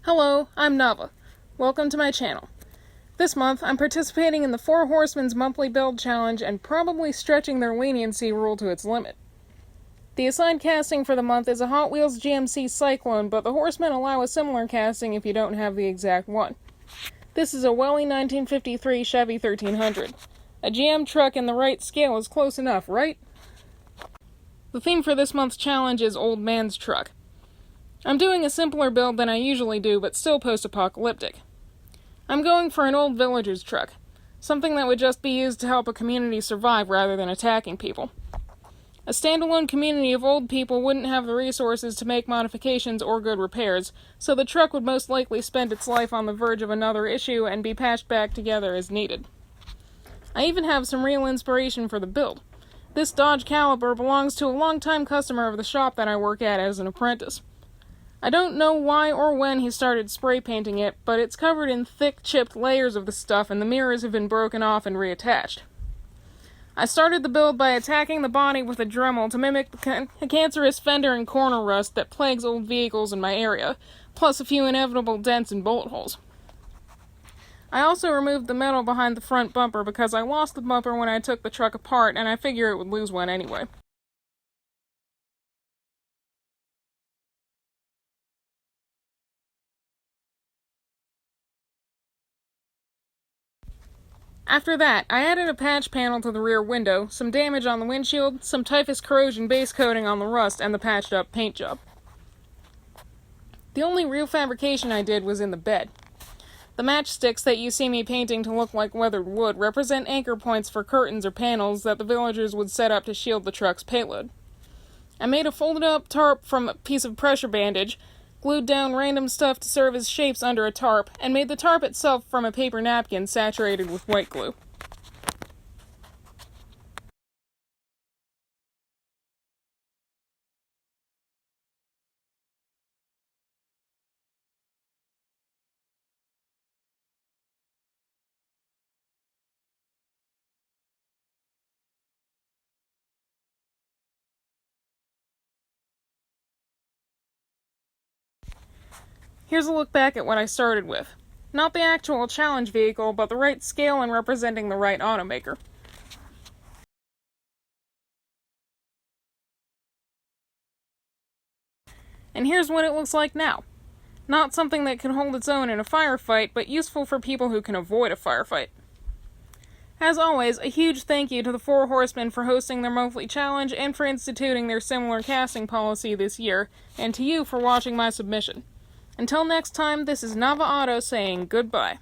Hello, I'm Nava. Welcome to my channel. This month, I'm participating in the Four Horsemen's monthly build challenge and probably stretching their leniency rule to its limit. The assigned casting for the month is a Hot Wheels GMC Cyclone, but the Horsemen allow a similar casting if you don't have the exact one. This is a Welly 1953 Chevy 1300. A GM truck in the right scale is close enough, right? The theme for this month's challenge is Old Man's Truck. I'm doing a simpler build than I usually do, but still post-apocalyptic. I'm going for an old villager's truck, something that would just be used to help a community survive rather than attacking people. A standalone community of old people wouldn't have the resources to make modifications or good repairs, so the truck would most likely spend its life on the verge of another issue and be patched back together as needed. I even have some real inspiration for the build. This Dodge Caliber belongs to a longtime customer of the shop that I work at as an apprentice. I don't know why or when he started spray painting it, but it's covered in thick, chipped layers of the stuff and the mirrors have been broken off and reattached. I started the build by attacking the body with a Dremel to mimic the cancerous fender and corner rust that plagues old vehicles in my area, plus a few inevitable dents and bullet holes. I also removed the metal behind the front bumper because I lost the bumper when I took the truck apart and I figure it would lose one anyway. After that, I added a patch panel to the rear window, some damage on the windshield, some typhus corrosion base coating on the rust, and the patched up paint job. The only real fabrication I did was in the bed. The matchsticks that you see me painting to look like weathered wood represent anchor points for curtains or panels that the villagers would set up to shield the truck's payload. I made a folded up tarp from a piece of pressure bandage, glued down random stuff to serve as shapes under a tarp, and made the tarp itself from a paper napkin saturated with white glue. Here's a look back at what I started with. Not the actual challenge vehicle, but the right scale and representing the right automaker. And here's what it looks like now. Not something that can hold its own in a firefight, but useful for people who can avoid a firefight. As always, a huge thank you to the Four Horsemen for hosting their monthly challenge and for instituting their similar casting policy this year, and to you for watching my submission. Until next time, this is Nava Auto saying goodbye.